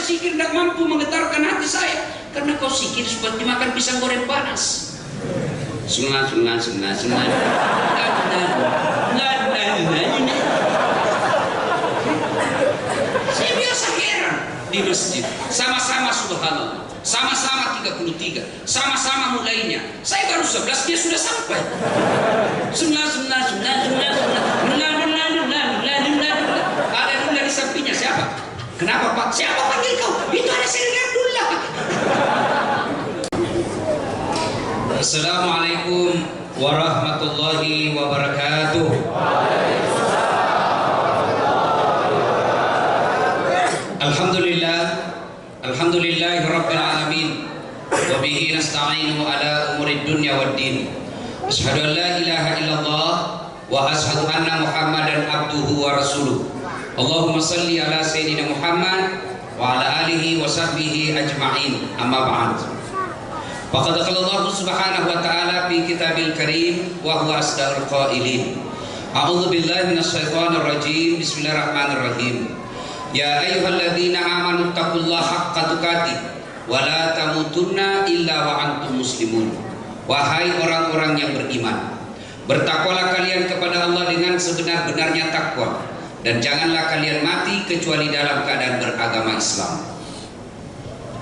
zikir tidak mampu menggetarkan hati saya, karena kau zikir seperti makan pisang goreng panas. Sungai. Saya biasa heran di masjid, sama-sama subhanallah, sama-sama 33, sama-sama mulainya. Saya baru 11, dia sudah sampai. Ada Abdullah di sampingnya, siapa? Kenapa Pak? Siapa panggil kau? Itu ada Sayyidina Abdullah. Assalamualaikum warahmatullahi wabarakatuh. Alhamdulillahi rabbil alamin, wa bihi nasta'inu ala umurid dunya waddin. Asyhadu an la ilaha illallah wa asyhadu anna Muhammadan abduhu wa rasuluh. Allahumma salli ala sayyidina Muhammad wa ala alihi wa sahbihi ajma'in. Amma ba'd. Faqad qala Allah subhanahu wa ta'ala fi kitabil karim wa huwa asdaqul qailin. A'udzu billahi minasy syaithanir rajim. Bismillahirrahmanirrahim. Ya ayyuhalladzina amanu taqullaha haqqa tuqatih wa la tamutunna illa wa antum muslimun. Wahai orang-orang yang beriman, bertakwalah kalian kepada Allah dengan sebenar-benarnya takwa, dan janganlah kalian mati kecuali dalam keadaan beragama Islam.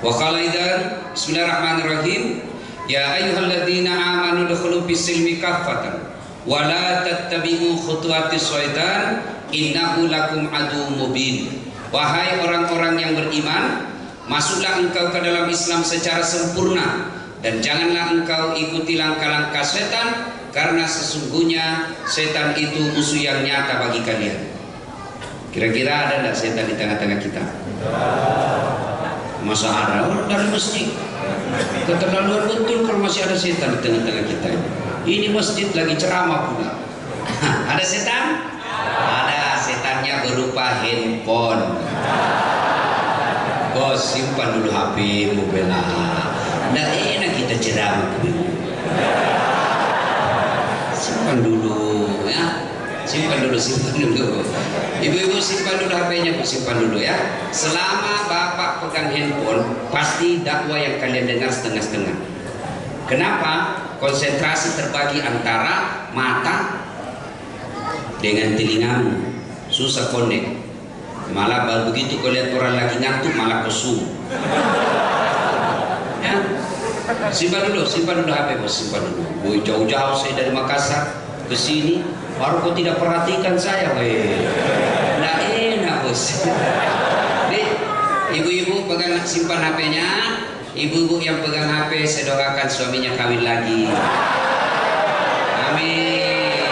Wa qala idzan bismillahirrahmanirrahim. Ya ayyuhalladzina amanu dukhulu fis-silmi kaffatan wa la tattabi'u khutuwatis syaitan innahu lakum aduwwum mubin. Wahai orang-orang yang beriman, masuklah engkau ke dalam Islam secara sempurna, dan janganlah engkau ikuti langkah-langkah setan, karena sesungguhnya setan itu musuh yang nyata bagi kalian. Kira-kira ada tidak setan di tengah-tengah kita? Masa ada? Orang dari masjid. Keterlaluan betul kalau masih ada setan di tengah-tengah kita. Ini masjid lagi ceramah pula. Ada setan? Ada. Setannya berupa handphone. Bos, simpan dulu HP mobil. Nggak enak kita ceramah. Simpan dulu ya. Simpan dulu. Ibu-ibu simpan dulu HP-nya, simpan dulu ya. Selama bapak pegang handphone, pasti dakwah yang kalian dengar setengah-setengah. Kenapa? Konsentrasi terbagi antara mata dengan telingamu. Susah connect. Malah baru begitu kau lihat orang lagi ngantuk malah kosong. Ya. Simpan dulu HP bos, simpan dulu. Boy, jauh-jauh saya dari Makassar ke sini, baru kau tidak perhatikan saya, nggak enak bos. Jadi, ibu-ibu pegang simpan HP-nya, ibu-ibu yang pegang HP saya doakan suaminya kawin lagi. Amin.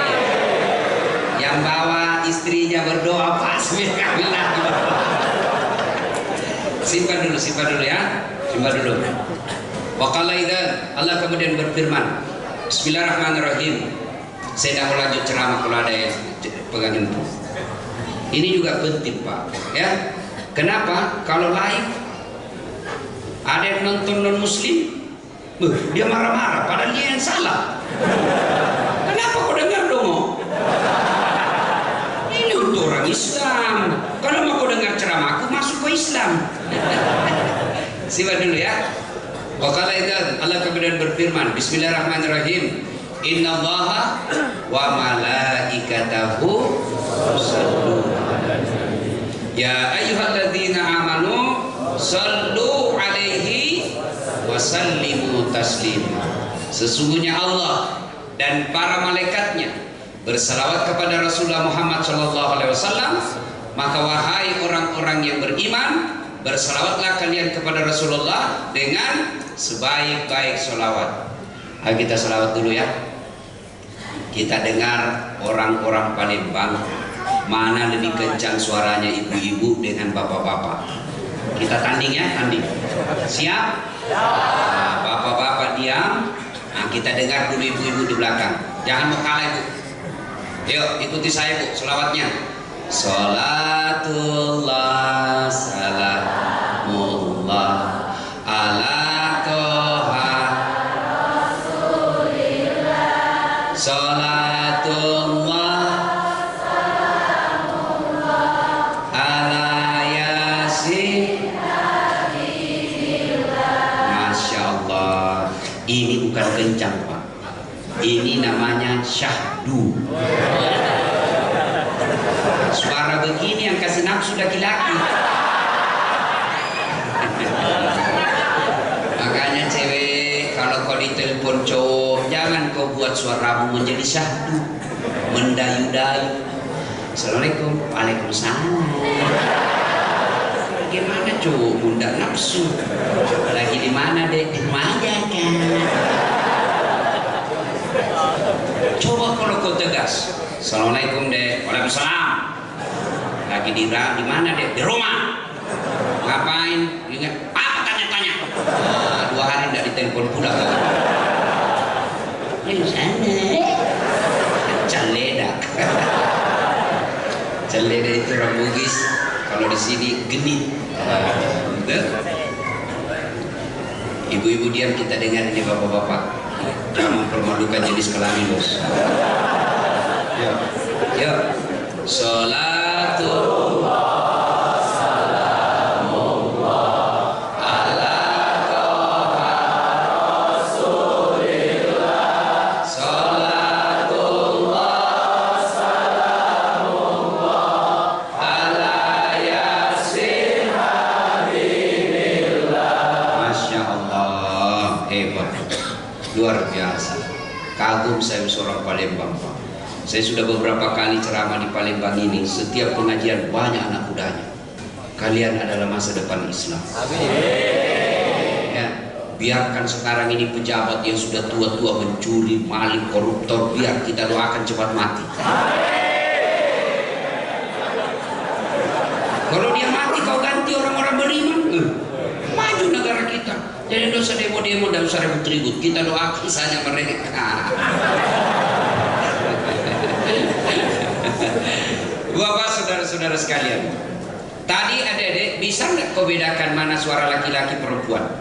Yang bawa istrinya berdoa pas kawin lagi. Simpan dulu ya, simpan dulu. Waqala idzan, Allah kemudian berfirman, Bismillahirrahmanirrahim. Saya dah mau lanjut ceramah kalau ada yang pegang itu. Ini juga penting Pak, ya. Kenapa? Kalau live ada yang nonton non muslim, dia marah-marah, padahal dia yang salah. Kenapa kau dengar dong? Ini untuk orang Islam. Kalau mau kau dengar ceramah aku, masuk ke Islam. Simak dulu ya. Waqala idzan, Allah kemudian berfirman, Bismillahirrahmanirrahim. Innallaha wa malaikatahu yusholluna 'alan nabi. Ya ayyuhalladzina amanu shallu 'alaihi wa sallimu taslima. Sesungguhnya Allah dan para malaikatnya bersalawat kepada Rasulullah Muhammad SAW. Maka wahai orang-orang yang beriman, bersalawatlah kalian kepada Rasulullah dengan sebaik-baik salawat. Ayo kita salawat dulu ya. Kita dengar orang-orang Palembang mana lebih kencang suaranya, ibu-ibu dengan bapak-bapak. Kita tanding ya, tanding. Siap? Nah, bapak-bapak diam. Nah, kita dengar dulu ibu-ibu di belakang. Jangan mau kalah ibu. Yuk ikuti saya bu, selawatnya. Salatullah salamullah ala toha rasulillah. Salatullah salamullah ala yasin Ini bukan kencang Pak, ini namanya syahdu. Suara begini yang kasih nafsu laki-laki. Makanya cewek, kalau kau ditelepon cowok, jangan kau buat suaramu menjadi syahdu, mendayu-dayu. Assalamualaikum. Waalaikumsalam. Gimana cowok bunda nafsu? Lagi di mana dek? Di rumah aja kan. Coba kalau kau tegas. Assalamualaikum dek. Waalaikumsalam. Lagi di mana dek? Di rumah. Ngapain? Ingat apa tanya-tanya? 2 hari tidak ditelepon pula. Di sana. Caledak. Caledak itu orang Bugis. Kalau di sini genit. Ibu-ibu diam, kita dengar ini bapak-bapak. Jangan mempermalukan jenis kelamin bos. Yuk. Salatullah. Luar biasa, kagum saya seorang Palembang Pak. Saya sudah beberapa kali ceramah di Palembang ini. Setiap pengajian banyak anak mudanya. Kalian adalah masa depan Islam. Ya, biarkan sekarang ini pejabat yang sudah tua-tua mencuri, maling, koruptor, biar kita doakan cepat mati. Kalau dia mati kau ganti orang-orang beriman, maju negara kita. Jadi tidak usah demo-demo, tidak usah ribut-ribut. Kita doakan saja mereka. Bapak, saudara-saudara sekalian, tadi adik-adik bisa nggak kau bedakan mana suara laki-laki perempuan?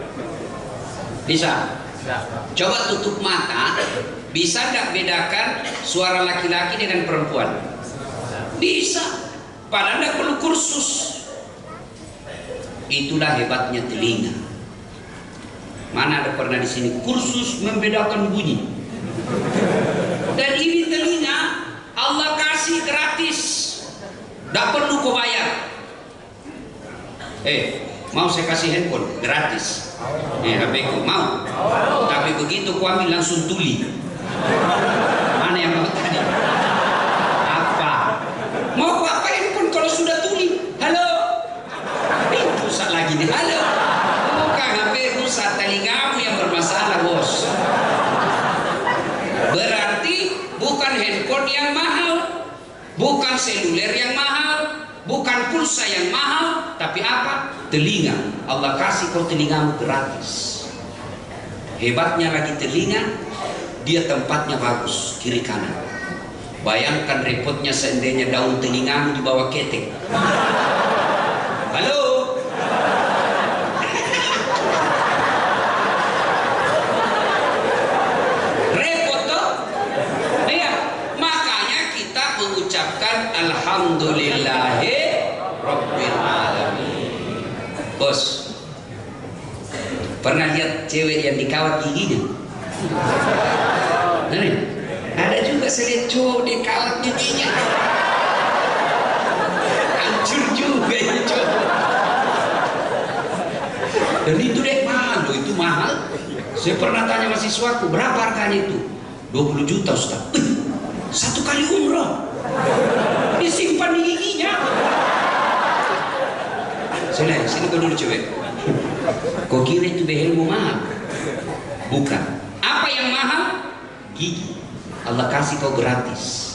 Bisa? Coba tutup mata. Bisa nggak bedakan suara laki-laki dengan perempuan? Bisa. Padahal tidak perlu kursus. Itulah hebatnya telinga. Mana ada pernah di sini kursus membedakan bunyi? Dan ini telinga Allah kasih gratis, tidak perlu kau bayar. Mau saya kasih handphone gratis? HP ku mau. Tapi begitu kau ambil langsung tuli. Mana yang mau tadi? Apa? Mau kau apa handphone kalau sudah tuli? Halo? Rusak lagi nih. Halo? HP rusak, telingamu yang bermasalah bos. Berarti bukan handphone yang mahal, bukan seluler yang mahal, bukan pulsa yang mahal, tapi apa? Telinga. Allah kasih kau telingamu gratis. Hebatnya lagi telinga, dia tempatnya bagus, kiri kanan. Bayangkan repotnya seandainya daun telingamu di bawah ketek. Halo? Alhamdulillahi Rabbil Alamin. Bos, pernah lihat cewek yang dikawat giginya? Ada juga saya lihat cowok dikawat giginya. Hancur juga itu cowok. Dan itu deh mahal, itu mahal. Saya pernah tanya mahasiswaku, berapa harganya itu? 20 juta Ustaz. 1 kali umroh. Disimpan di giginya. Sini kau dulu cewek. Kau kira itu behelmu mahal? Bukan. Apa yang mahal? Gigi. Allah kasih kau gratis.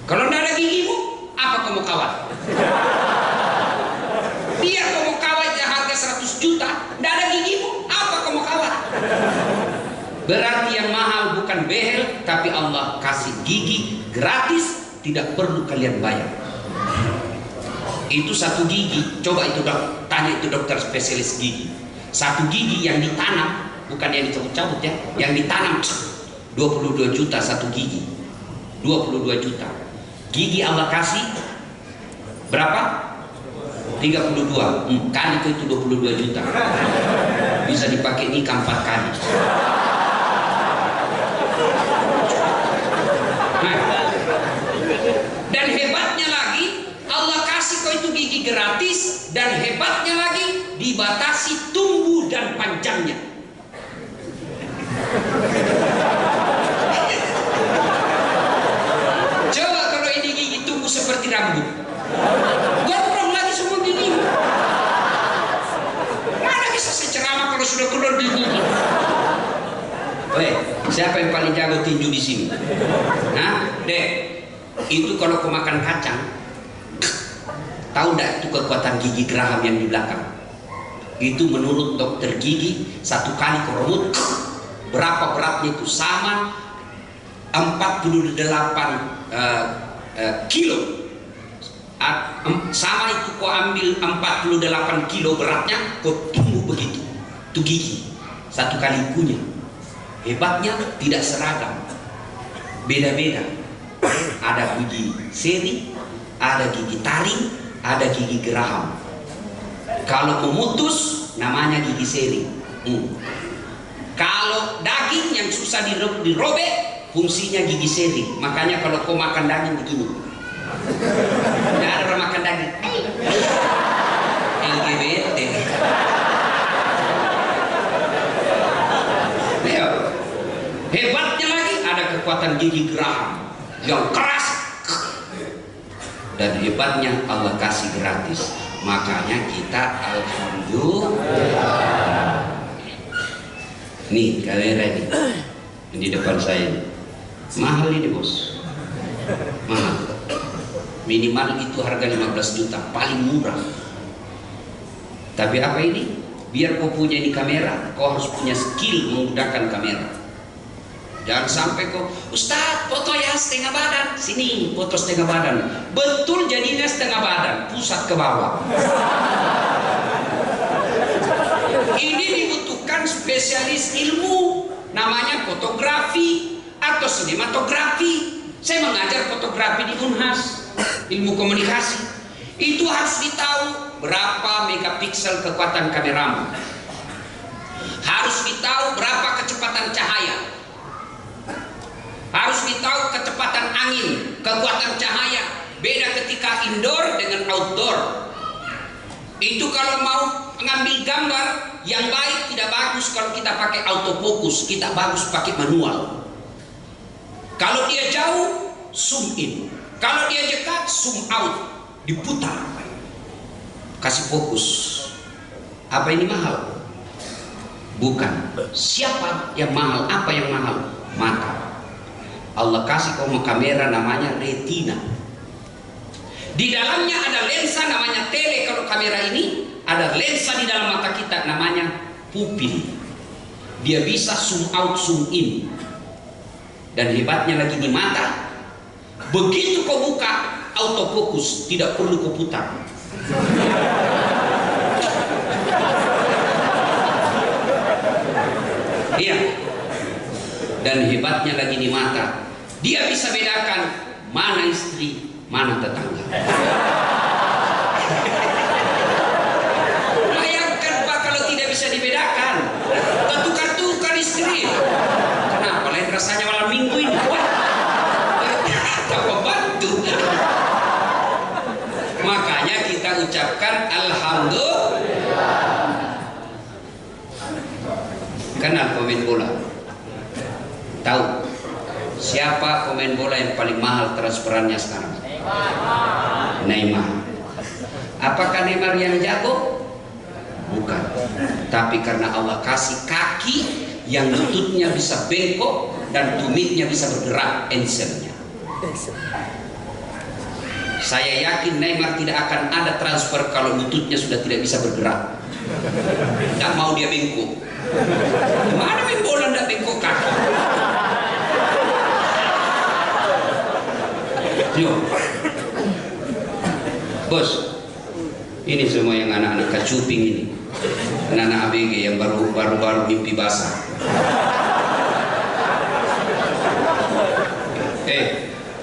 Kalau tidak ada gigimu, apa kau mau kawat? Biar kau mau kawat harga 100 juta, tidak ada gigimu, apa kau mau kawat? Berarti yang mahal bukan behel, tapi Allah kasih gigi gratis, tidak perlu kalian bayar. Itu 1 gigi, coba itu tanya itu dokter spesialis gigi. 1 gigi yang ditanam, bukan yang dicabut-cabut ya, yang ditanam 22 juta 1 gigi. 22 juta. Gigi Allah kasih berapa? 32. Kali itu 22 juta. Bisa dipakai nikah 4 kali. gratis, dan hebatnya lagi dibatasi tumbuh dan panjangnya. Coba kalau ini gigi tumbuh seperti rambut, gondrong lagi semua gigi. Mana bisa secerama kalau sudah keluar gigi? Weh, siapa yang paling jago tinju di sini? Nah, Dek, itu kalau kau makan kacang, tahu enggak itu kekuatan gigi geraham yang di belakang? Itu menurut dokter gigi, satu kali kau remut, berapa beratnya itu? Sama 48 kilo. Sama itu kau ambil 48 kilo beratnya, kau tumbuh begitu. Itu gigi, satu kali punya. Hebatnya tidak seragam, beda-beda. Ada gigi seri, ada gigi taring, ada gigi geraham. Kalau memutus namanya gigi seri. Kalau daging yang susah dirobek, fungsinya gigi seri. Makanya kalau kau makan daging begini, tidak ada orang makan daging LGBT. Hebatnya lagi ada kekuatan gigi geraham yang keras, dan hebatnya Allah kasih gratis. Makanya kita alhamdulillah. Nih kamera ini di depan saya, mahal ini bos, mahal. Minimal itu harga 15 juta, paling murah. Tapi apa ini? Biar kau punya ini kamera, kau harus punya skill menggunakan kamera. Jangan sampai kok, Ustadz foto ya setengah badan, sini foto setengah badan, betul jadinya setengah badan, pusat ke bawah. Ini dibutuhkan spesialis ilmu, namanya fotografi atau sinematografi. Saya mengajar fotografi di Unhas, ilmu komunikasi. Itu harus ditahu berapa megapiksel kekuatan kameramu, harus ditahu berapa kecepatan cahaya, harus ditahu kecepatan angin, kekuatan cahaya. Beda ketika indoor dengan outdoor. Itu kalau mau mengambil gambar yang baik, tidak bagus kalau kita pakai autofocus, kita bagus pakai manual. Kalau dia jauh, zoom in. Kalau dia dekat, zoom out. Diputar, kasih fokus. Apa ini mahal? Bukan. Siapa yang mahal? Apa yang mahal? Mata. Allah kasih kamu kamera namanya retina. Di dalamnya ada lensa namanya tele. Kalau kamera ini ada lensa di dalam mata kita namanya pupil. Dia bisa zoom out, zoom in. Dan hebatnya lagi di mata, begitu kau buka autofocus, tidak perlu kau putar. Iya. Dan hebatnya lagi di mata, dia bisa bedakan mana istri, mana tetangga. Bayangkan Pak kalau tidak bisa dibedakan, tukar-tukar istri. Kenapa lain rasanya malam minggu ini? Wah, tak membantu. Makanya kita ucapkan alhamdulillah. Kenal pemain bola? Tahu siapa pemain bola yang paling mahal transferannya sekarang? Neymar. Apakah Neymar yang jago? Bukan. Tapi karena Allah kasih kaki yang lututnya bisa bengkok dan tumitnya bisa bergerak, enselnya. Saya yakin Neymar tidak akan ada transfer kalau lututnya sudah tidak bisa bergerak. Tidak mau dia bengkok. Gimana main bola tidak bengkok kaki? Yo, bos, ini semua yang anak-anak kacuping ini, anak-anak ABG yang baru mimpi basah.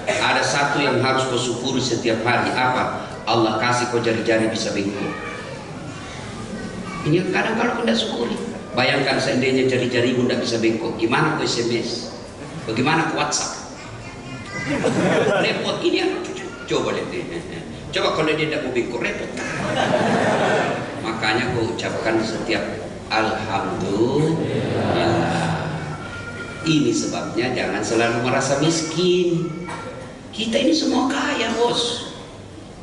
Ada satu yang harus kau syukuri setiap hari. Apa? Allah kasih kau jari-jari bisa bengkok. Ini kadang kalau kau tidak syukuri. Bayangkan seandainya jari-jarimu tidak bisa bengkok, gimana kau SMS? Bagaimana kau WhatsApp? Repot ini. Coba lihat. Coba kalau dia tidak mau bengkok, repot. Makanya kau ucapkan setiap alhamdulillah. Ini sebabnya jangan selalu merasa miskin. Kita ini semua kaya, bos.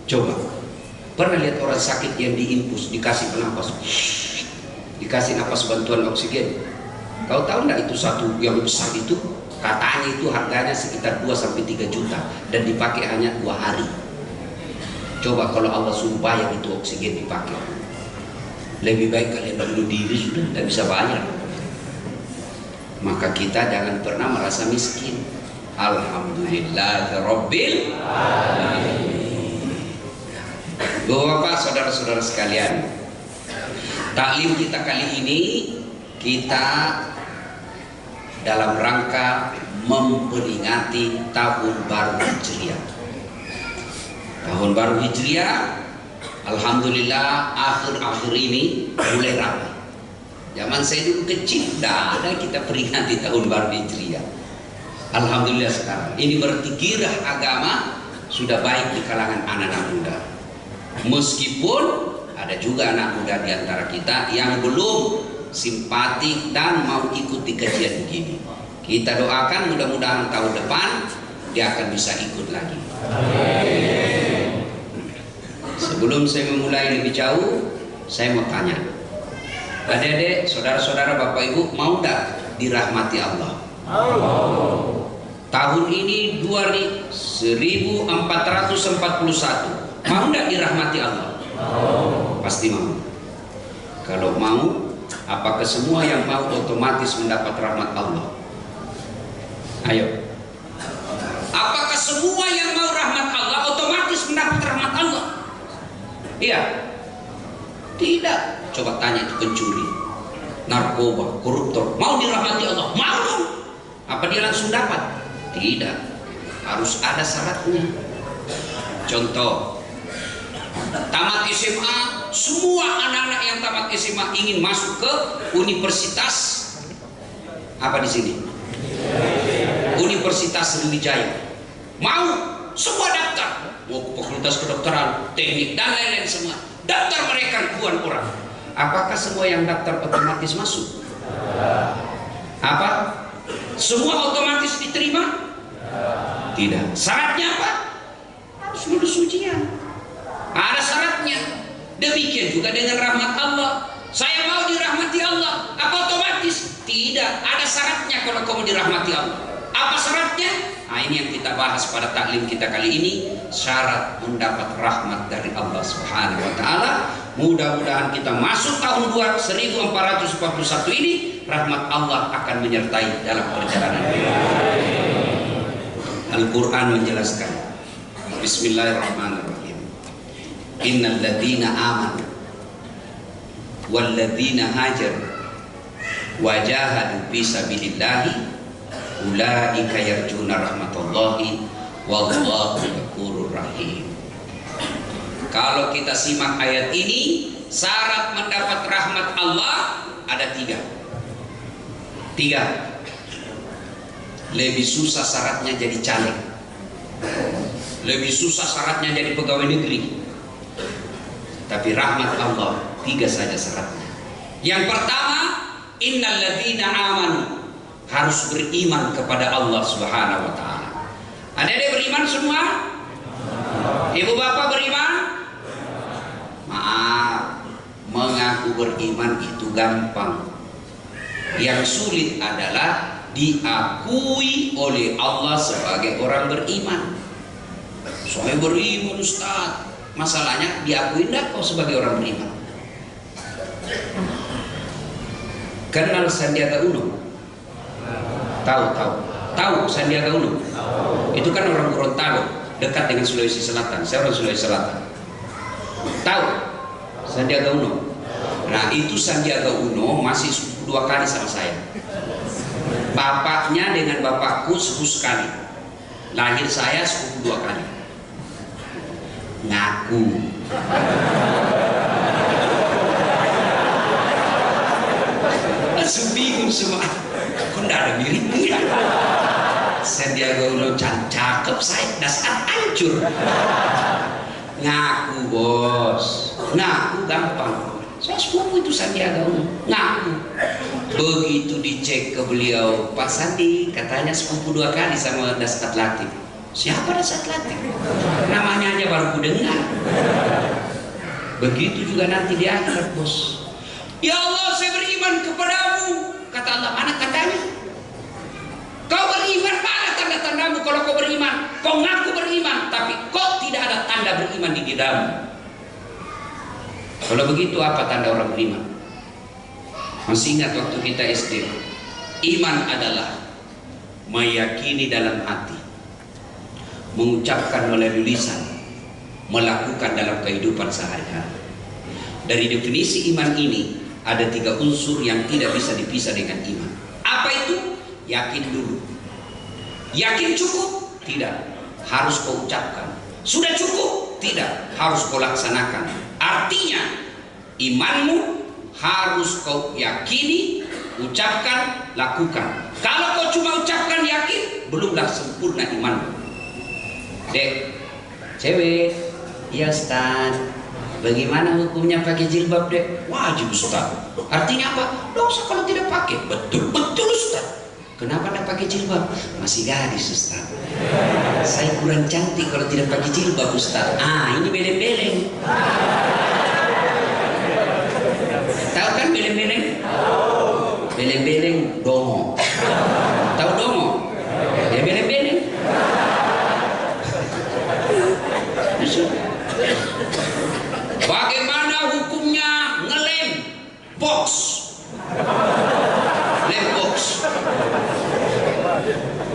Coba, pernah lihat orang sakit yang diinfus, dikasih penafas, dikasih napas bantuan oksigen? Kau tahu nggak itu satu yang besar itu? Katanya itu harganya sekitar 2-3 juta dan dipakai hanya 2 hari. Coba kalau Allah suruh bayar itu oksigen dipakai, lebih baik kalian bunuh diri sudah, tidak bisa bayar. Maka kita jangan pernah merasa miskin. Alhamdulillahirabbil alamin. Bapak, saudara-saudara sekalian, taklim kita kali ini kita dalam rangka memperingati tahun baru Hijriah. Tahun baru Hijriah, alhamdulillah akhir-akhir ini mulai ramai. Zaman saya dulu kecil, tidak ada kita peringati tahun baru Hijriah. Alhamdulillah sekarang ini berarti gairah agama sudah baik di kalangan anak-anak muda. Meskipun ada juga anak muda di antara kita yang belum simpatik dan mau ikuti kajian begini. Kita doakan mudah-mudahan tahun depan dia akan bisa ikut lagi. Amin. Sebelum saya memulai lebih jauh, saya mau tanya, adik-adik, saudara-saudara, bapak ibu, mau tak dirahmati Allah? Tahun ini 1441, mau tak dirahmati Allah? Pasti mau. Kalau mau, apakah semua yang mau otomatis mendapat rahmat Allah? Ayo. Apakah semua yang mau rahmat Allah otomatis mendapat rahmat Allah? Iya. Tidak. Coba tanya itu pencuri, narkoba, koruptor, mau dirahmati Allah? Mau. Apa dia langsung dapat? Tidak. Harus ada syaratnya. Contoh, tamat SMA, semua anak-anak yang tamat SMA ingin masuk ke universitas apa di sini? Universitas Sriwijaya. Mau, semua daftar. Mau ke fakultas kedokteran, teknik dan lain-lain semua. Daftar mereka ribuan orang. Apakah semua yang daftar otomatis masuk? Apa? Semua otomatis diterima? Tidak. Syaratnya apa? Harus lulus ujian. Ada syaratnya. Demikian juga dengan rahmat Allah. Saya mau dirahmati Allah, apa otomatis? Tidak. Ada syaratnya kalau kamu dirahmati Allah. Apa syaratnya? Nah, ini yang kita bahas pada taklim kita kali ini. Syarat mendapat rahmat dari Allah Subhanahu wa Ta'ala. Mudah-mudahan kita masuk tahun 1441 ini, rahmat Allah akan menyertai dalam perjalanan kita. Al-Quran menjelaskan, Bismillahirrahmanirrahim. Innal ladzina amanu wal ladzina hajaru wa jahadu fi sabilillahi ulaika yarjuna rahmatallahi wallahu ghafurur rahim. Kalau kita simak ayat ini, syarat mendapat rahmat Allah ada 3. Lebih susah syaratnya jadi caleg, lebih susah syaratnya jadi pegawai negeri. Tapi rahmat Allah 3 saja syaratnya. Yang pertama, innal ladzina amanu, harus beriman kepada Allah Subhanahu wa Ta'ala. Adik-adik beriman semua? Ibu bapak beriman? Maaf, mengaku beriman itu gampang. Yang sulit adalah diakui oleh Allah sebagai orang beriman. Saya beriman Ustaz. Masalahnya diakui enggak kau sebagai orang beriman? Kenal Sandiaga Uno? Tahu Sandiaga Uno? Itu kan orang Gorontalo, dekat dengan Sulawesi Selatan. Saya orang Sulawesi Selatan. Tahu Sandiaga Uno? Nah, itu Sandiaga Uno masih 2 kali sama saya. Bapaknya dengan bapakku sepupu sekali. Lahir saya sepupu 2 kali. Ngaku. Langsung bingung semua. Kok enggak ada miripnya? Sandiaga Uno cakep, saya dasar hancur. Ngaku bos, ngaku gampang. Saya sepupu itu Sandiaga Uno, ngaku. Begitu dicek ke beliau, Pak Sandi katanya sepupu 2 kali sama Daskat Latif. Siapa Daskat Latif? Namanya aja baru ku dengar. Begitu juga nanti di akhirat bos. Ya Allah, saya beriman kepadamu. Kata Allah, mana tandanya? Kau beriman, mana tanda-tandamu? Kalau kau beriman, kau ngaku beriman, tapi kau tidak ada tanda beriman di dadamu. Kalau begitu apa tanda orang beriman? Masih ingat waktu kita SD? Iman adalah meyakini dalam hati, mengucapkan melalui lisan, melakukan dalam kehidupan sehari-hari. Dari definisi iman ini ada 3 unsur yang tidak bisa dipisah dengan iman. Apa itu? Yakin dulu. Yakin cukup? Tidak, harus kau ucapkan. Sudah cukup? Tidak, harus kau laksanakan. Artinya imanmu harus kau yakini, ucapkan, lakukan. Kalau kau cuma ucapkan yakin, belumlah sempurna imanmu. Dek, cewek, iya Ustaz, bagaimana hukumnya pakai jilbab dek? Wajib Ustaz. Artinya apa? Dosa kalau tidak pakai. Betul Ustaz. Kenapa tidak pakai jilbab? Masih gadis Ustaz. Saya kurang cantik kalau tidak pakai jilbab Ustaz. Ini beleng-beleng. Tahu kan beleng-beleng? Beleng-beleng dongo. Tahu dongo? Ya beleng-beleng. Bagaimana hukumnya ngelem box? Lem box.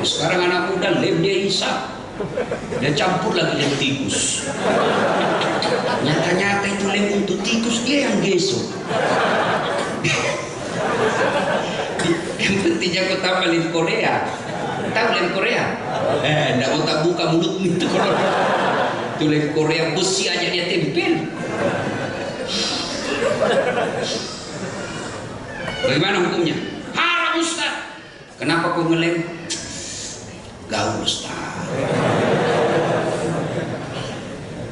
Sekarang anak muda lem dia hisap, dia campur lagi lem tikus. Nyata-nyata itu lem untuk tikus, dia yang gesok. Yang penting aku tambah lem Korea. Tahu lem Korea? Nggak mau tak buka mulutmu itu kalau itu lem Korea besi aja dia tempel. Bagaimana hukumnya? Haram Ustaz. Kenapa kau ngelem? Gaul Ustaz.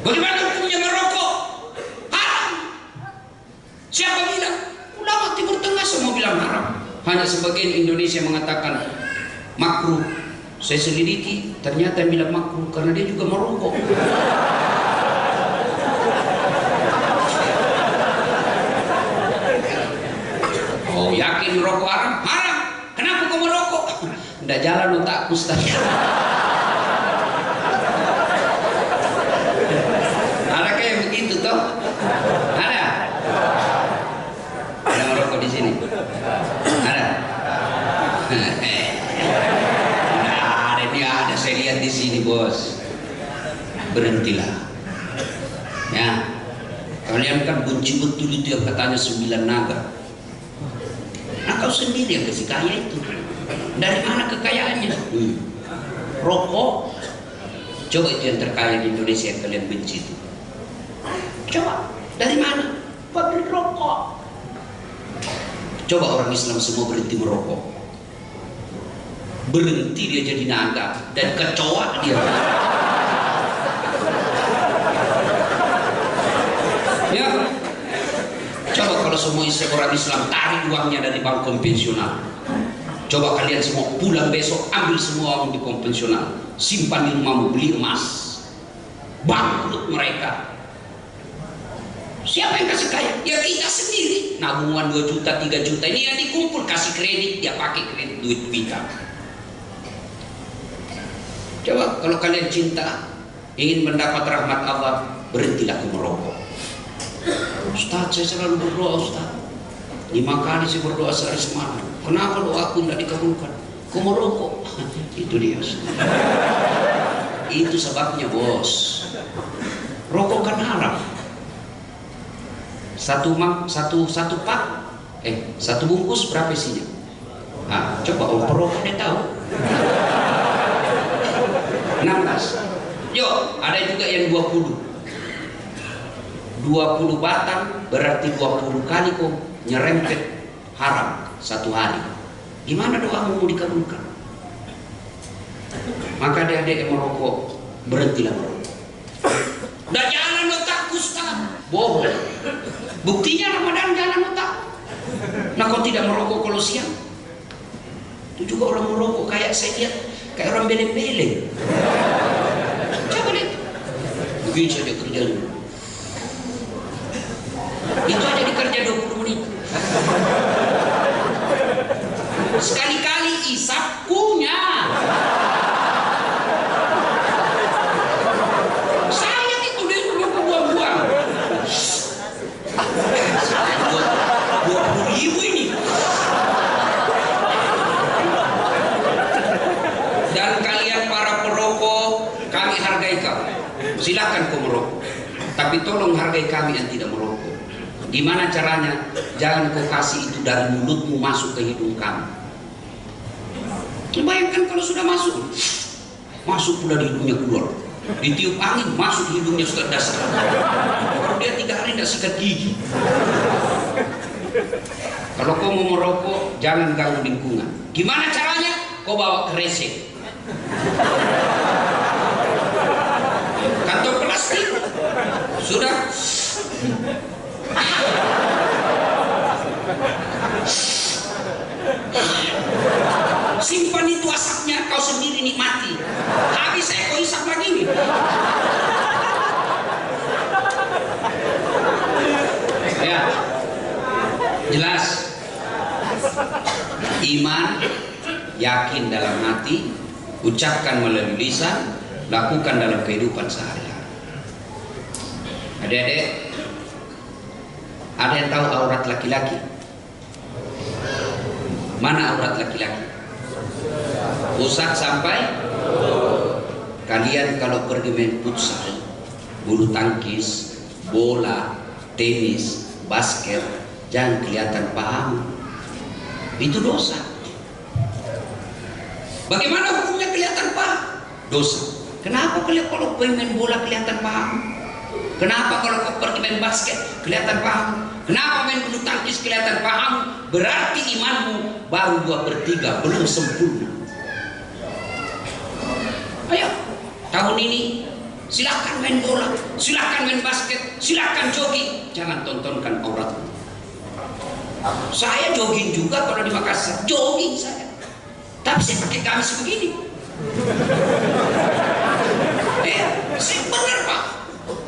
Bagaimana hukumnya merokok? Haram. Siapa bilang? Ulama Timur Tengah semua bilang haram. Hanya sebagian Indonesia mengatakan makruh. Saya selidiki, ternyata yang bilang makruh karena dia juga merokok. Oh, yakin merokok haram? Haram. Kenapa kau merokok? Nggak jalan otakku Ustaz. Ada kayak begitu toh? Ada? Ada merokok di sini? Ada? Ada, saya lihat di sini bos. Berhentilah. Ya, kalian kan benci betul itu yang katanya 9 naga. Nah, kau sendiri yang kasih kaya itu. Dari mana kekayaannya? Rokok. Coba itu yang terkaya di Indonesia yang kalian benci itu. Coba, dari mana? Pabrik rokok. Coba orang Islam semua berhenti merokok. Berhenti dia jadi naga dan kecoa dia. Ya. Coba kalau semua orang Islam tarik uangnya dari bank konvensional. Coba kalian semua pulang besok ambil semua uang di konvensional, simpan di rumahmu, beli emas. Bangkrut mereka. Siapa yang kasih kaya? Ya kita sendiri. Nabungan 2 juta, 3 juta ini yang dikumpul, kasih kredit, dia pakai kredit duit kita. Coba kalau kalian cinta, ingin mendapat rahmat Allah, berhentilah merokok. Ustaz, saya selalu berdoa Ustaz. 5 kali saya berdoa sehari semalam. Kenapa doaku tidak dikabulkan? Kau merokok. Itu dia. Itu sebabnya bos. Rokok kan haram. Satu bungkus berapa isinya? Coba orang perokok dia tahu. 16. Yo, ada juga yang 20. 20 batang berarti 20 kali kok nyerempet haram satu hari. Gimana doamu mau dikabulkan? Maka adik-adik yang merokok, berhentilah merokok. Udah jalan otak Ustaz. Bohong. Buktinya Ramadan jalan otak. Nah kau tidak merokok kalau siang? Itu juga orang merokok kayak saya lihat kayak orang beleng-beleng. Coba lihat. Begini saja kerjanya. Itu aja dikerja 20 menit. Sekali-kali isap kunyah. Saya itu dia buang-buang. 20.000 ini. Dan kalian para perokok, kami hargai kamu. Silakan kau merokok. Tapi tolong hargai kami yang tidak merokok. Gimana caranya? Jangan kau kasih itu dari mulutmu masuk ke hidung kami. Bayangkan kalau sudah masuk pula di hidungnya keluar. Ditiup angin, masuk hidungnya sudah dasar. Kalau dia 3 hari tidak sikat gigi. Kalau kau mau merokok, jangan ganggu lingkungan. Gimana caranya? Kau bawa kresek. Kantong plastik. Sudah. Simpan itu asapnya, kau sendiri nikmati. Habis kau isap lagi nih. Ya, jelas. Iman, yakin dalam hati, ucapkan melalui lisan, lakukan dalam kehidupan sehari-hari. Adik-adik, ada yang tahu aurat laki-laki? Mana aurat laki-laki? Pusat sampai kalian kalau pergi main futsal, bulu tangkis, bola, tenis, basket, jangan kelihatan paham. Itu dosa. Bagaimana hukumnya kelihatan paham? Dosa. Kenapa kalau main bola kelihatan paham? Kenapa kalau kau pergi main basket kelihatan paham? Kenapa main bulu tangkis kelihatan paham? Berarti imanmu baru 2/3, belum sempurna. Ayo, tahun ini silakan main bola, silakan main basket, silakan jogging. Jangan tontonkan auratmu. Saya jogging juga kalau di Makassar, jogging saya. Tapi saya pakai gamis begini. Saya benar Pak.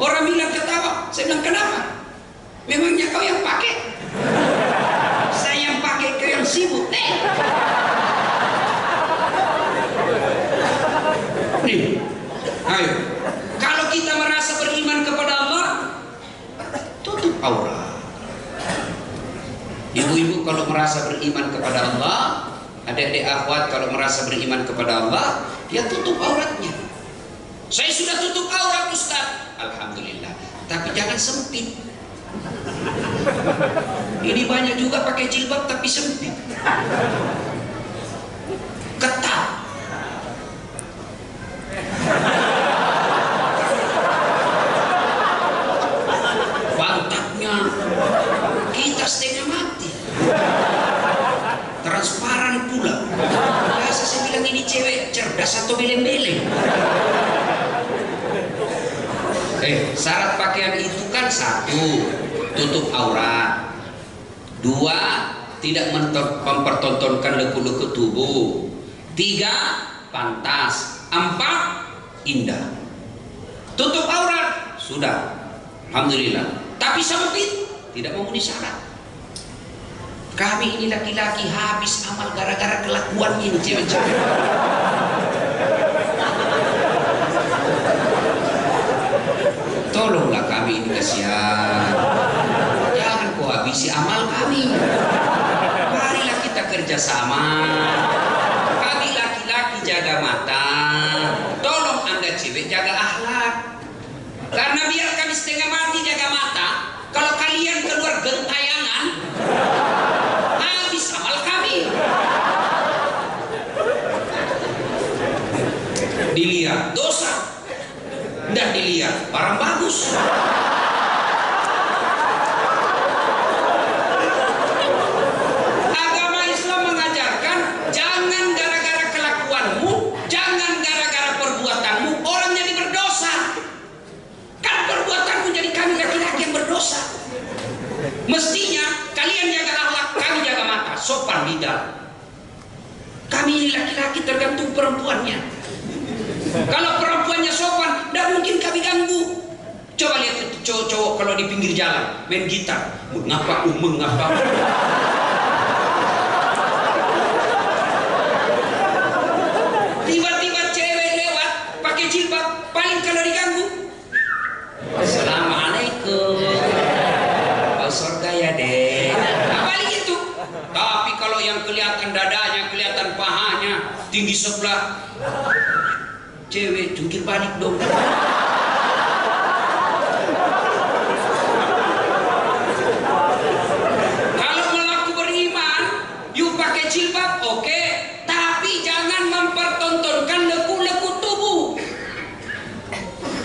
Orang bilang ketawa, saya bilang kenapa? Memangnya kau yang pakai? Saya yang pakai, kau yang sibuk. Nih, ayo. Kalau kita merasa beriman kepada Allah, tutup aurat. Ibu-ibu kalau merasa beriman kepada Allah, adik-adik akhwat kalau merasa beriman kepada Allah, ya tutup auratnya. Saya sudah tutup aurat Ustaz, alhamdulillah. Tapi jangan sempit. Ini banyak juga pakai jilbab tapi sempit. Ketat. Pantatnya kita setengah mati. Transparan pula. Biasa saya bilang ini cewek cerdas atau beleng-beleng. Syarat pakaian itu kan 1, tutup aurat. 2, tidak mempertontonkan lekuk-lekuk tubuh. 3, pantas. 4, indah. Tutup aurat sudah, alhamdulillah. Tapi sempit, tidak memenuhi syarat. Kami ini laki-laki habis amal gara-gara kelakuan ini cewek-cewek. Tolonglah kami ini, kasihan. Jangan kau habisi amal kami. Marilah kita kerjasama. Kami laki-laki jaga mata. Tolong Anda cewek jaga akhlak. Karena biar kami setengah mati jaga mata, kalau kalian keluar gentayangan, habis amal kami. Dilihat dosa. Tidak dilihat barang bagus. Agama Islam mengajarkan jangan gara-gara kelakuanmu, jangan dalam. Kami ini laki-laki tergantung perempuannya. Kalau perempuannya sopan, tidak mungkin kami ganggu. Coba lihat itu cowok-cowok kalau di pinggir jalan main gitar, mengapa mengapa. Tiba-tiba cewek lewat pakai jilbab, paling kalau diganggu, Assalamualaikum, mau surga ya deh. Nah, paling itu. Tapi kalau yang kelihatan dadanya, kelihatan pahanya, tinggi sebelah, cewek jungkir balik dong. Kalau mengaku beriman, yuk pakai jilbab, oke. Tapi jangan mempertontonkan leku-leku tubuh.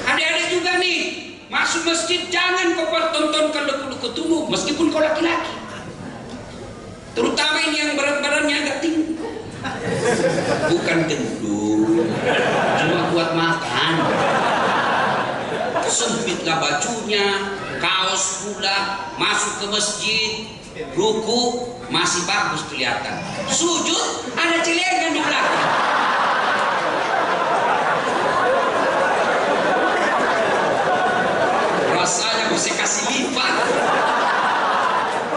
Adik-adik juga nih, masuk masjid jangan kau pertontonkan leku-leku tubuh, meskipun kau laki-laki. Terutama ini yang berat-badannya agak tinggi. Bukan gendut, cuma buat makan. Sempitlah bajunya, kaos pula, masuk ke masjid, ruku masih bagus kelihatan. Sujud ada celengan di belakang. Rasanya bisa kasih lipat.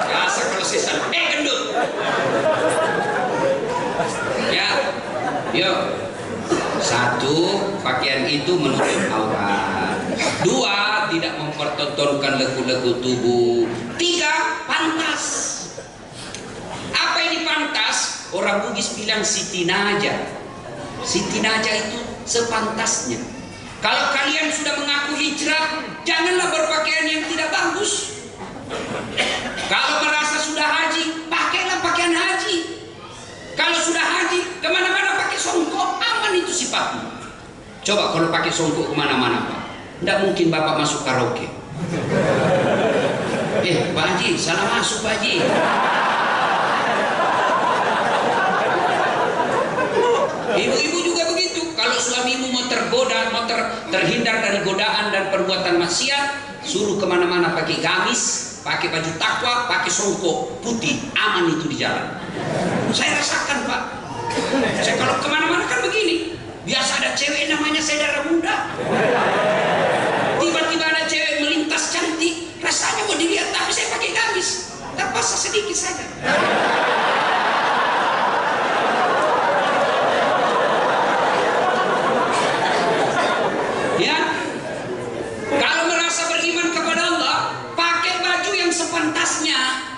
Biasa kalau sisa, gendut. Ya, yuk. 1, pakaian itu menutup aurat. 2, tidak mempertontonkan leku-leku tubuh. 3, pantas. Apa ini pantas? Orang Bugis bilang Siti Naja. Siti Naja itu sepantasnya. Kalau kalian sudah mengaku hijrah, janganlah berpakaian yang tidak bagus. Kalau merasa sudah haji, pakailah pakaian haji. Kalau sudah haji, kemana-mana pakai songkok, aman itu sifatnya. Coba kalau pakai songkok kemana-mana, Pak, tidak mungkin Bapak masuk karaoke. Pak Haji, salah masuk Pak Haji. Ibu-ibu juga begitu. Kalau suamimu mau tergoda, mau terhindar dari godaan dan perbuatan maksiat, suruh kemana-mana pakai gamis, pakai baju takwa, pakai songkok putih, aman itu di jalan. Saya rasakan Pak. Saya kalau kemana-mana kan begini. Biasa ada cewek namanya saudara muda. Tiba-tiba ada cewek melintas cantik, rasanya mau dilihat, tapi saya pakai gamis, terpaksa sedikit saja. Ya, kalau merasa beriman kepada Allah, pakai baju yang sepantasnya.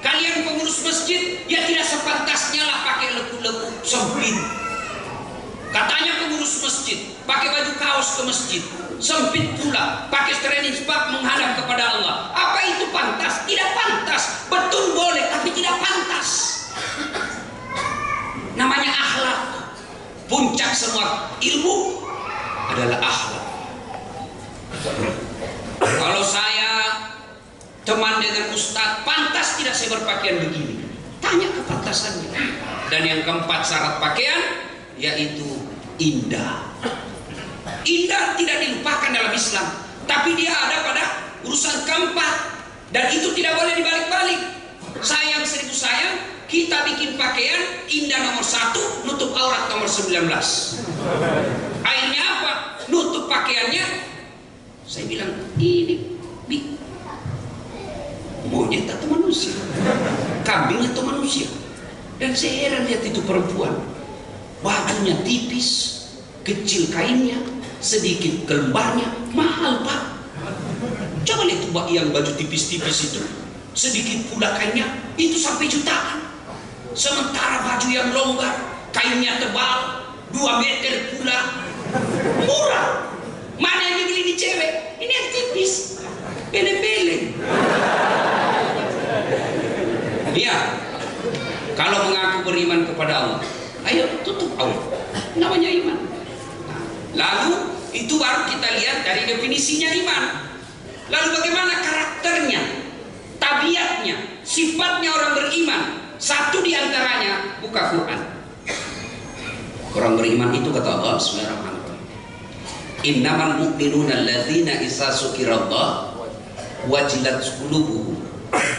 Kalian pengurus masjid, ya tidak sepantasnya lah pakai leku-leku sempit. Katanya pengurus masjid, pakai baju kaos ke masjid, sempit pula, pakai training sport menghadap kepada Allah. Apa itu pantas? Tidak pantas. Betul boleh, tapi tidak pantas. Namanya akhlak. Puncak semua ilmu adalah akhlak. Kalau saya teman dengan ustadz, pantas tidak saya berpakaian begini? Tanya kepantasannya. Dan yang keempat syarat pakaian yaitu indah. Indah tidak dilupakan dalam Islam, tapi dia ada pada urusan keempat, dan itu tidak boleh dibalik-balik. Sayang seribu sayang, kita bikin pakaian indah nomor 1, nutup aurat nomor 19. Akhirnya apa? Nutup pakaiannya. Saya bilang ini monyet atau manusia, kambing atau manusia. Dan saya heran lihat itu perempuan, bajunya tipis, kecil kainnya, sedikit kelembarnya, mahal Pak. Coba lihat yang baju tipis-tipis itu, sedikit pula kainnya, itu sampai jutaan. Sementara baju yang longgar, kainnya tebal, 2 meter pula, murah. Mana yang dibeli di cewek? Ini yang tipis, bele-bele. Dia kalau mengaku beriman kepada Allah, ayo tutup aurat, namanya iman. Lalu itu baru kita lihat dari definisinya iman. Lalu bagaimana karakternya, tabiatnya, sifatnya orang beriman. Satu diantaranya buka Quran. Orang beriman itu kata Allah Bismillahirrahmanirrahim, innamal mu'minuna alladzina idza dzukirallah wajilat qulubuhum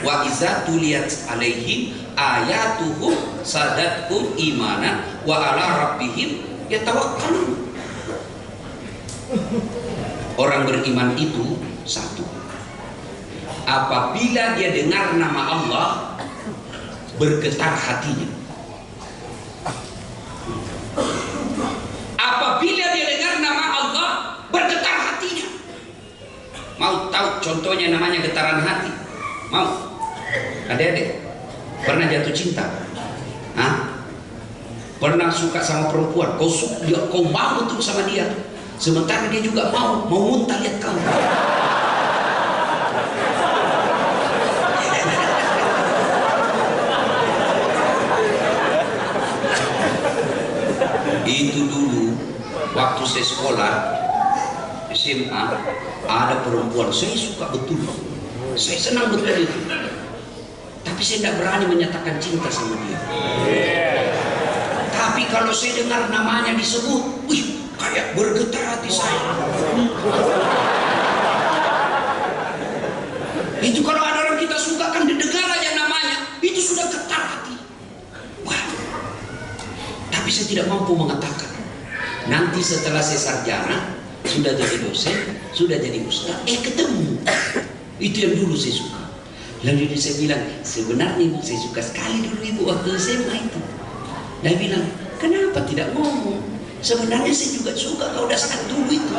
Wa iza tuliyat alaihim ayatuhum sadatkum imanan wa ala rabbihim yatawakkalun. Orang beriman itu satu, apabila dia dengar nama Allah bergetar hatinya. Apabila dia dengar nama Allah bergetar hatinya. Mau tahu contohnya namanya getaran hati? Mau? Adik-adik pernah jatuh cinta? Hah? Pernah suka sama perempuan? Kau mau betul sama dia, sementara dia juga mau muntah lihat kau. Itu dulu waktu saya sekolah SMA, ada perempuan saya suka betul, saya senang betul itu, tapi saya tidak berani menyatakan cinta sama dia. Tapi kalau saya dengar namanya disebut, wih, kayak bergetar hati saya. Itu kalau ada orang kita suka kan didengar aja namanya, itu sudah getar hati. Wah, tapi saya tidak mampu mengatakan. Nanti setelah saya sarjana, sudah jadi dosen, sudah jadi ustaz, ketemu. Itu yang dulu saya suka. Lalu saya bilang, sebenarnya ibu saya suka sekali dulu ibu waktu SMA itu. Dia bilang, kenapa tidak ngomong? Sebenarnya saya juga suka kau dasar dulu itu.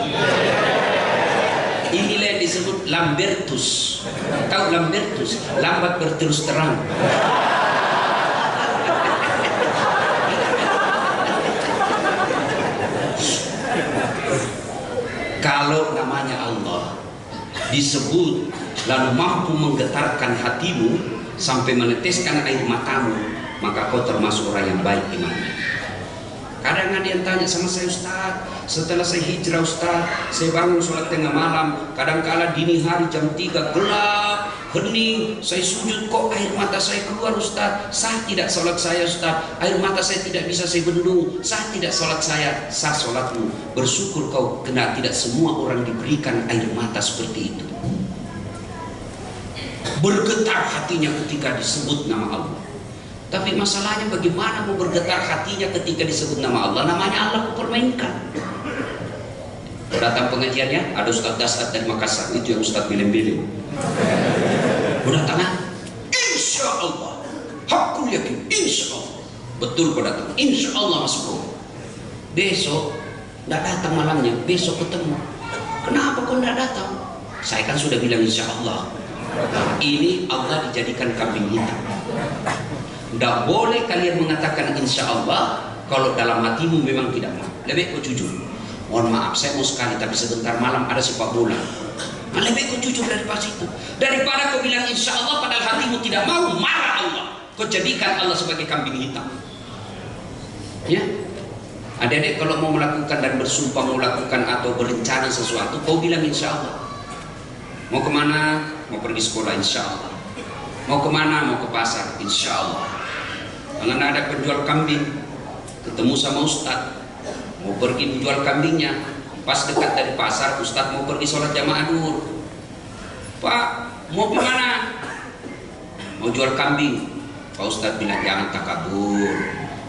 Inilah yang disebut Lambertus. Tahu Lambertus? Lambat berterus terang. Kalau namanya Allah disebut lalu mampu menggetarkan hatimu sampai meneteskan air matamu, maka kau termasuk orang yang baik imannya. Kadang ada yang tanya sama saya, Ustaz, setelah saya hijrah Ustaz, saya bangun sholat tengah malam, kadang-kala dini hari jam 3 gelap, hening, saya sujud kok air mata saya keluar Ustaz, sah tidak sholat saya Ustaz, air mata saya tidak bisa saya bendung, sah tidak sholat saya, sah sholatmu. Bersyukur kau, kena tidak semua orang diberikan air mata seperti itu. Bergetar hatinya ketika disebut nama Allah. Tapi masalahnya bagaimana mau bergetar hatinya ketika disebut nama Allah? Namanya Allah kupermainkan. Datang pengajiannya ada Ustaz Dasat dari Makassar, itu yang Ustaz bilim-bilim. Berdatangan, insya Allah, hakul yakin, insya Allah, betul berdatang, insya Allah masuk roh. Besok tidak datang malamnya, besok ketemu. Kenapa kau tidak datang? Saya kan sudah bilang insya Allah. Ini Allah dijadikan kambing hitam. Tidak boleh kalian mengatakan insya Allah kalau dalam hatimu memang tidak mau. Lebih kau jujur. Mohon maaf, saya mau sekali tapi sebentar malam ada sepak bola. Nah, lebih kau jujur daripada itu. Daripada kau bilang insya Allah padahal hatimu tidak mau, marah Allah. Kau jadikan Allah sebagai kambing hitam. Ya, adik-adik kalau mau melakukan dan bersumpah mau melakukan atau berencana sesuatu, kau bilang insya Allah. Mau kemana? Mau pergi sekolah insya Allah. Mau kemana? Mau ke pasar insya Allah. Jangan ada penjual kambing ketemu sama Ustadz mau pergi menjual kambingnya, pas dekat dari pasar Ustadz mau pergi sholat jamaah duhur. Pak mau kemana? Mau jual kambing. Pak Ustadz bilang jangan takabur.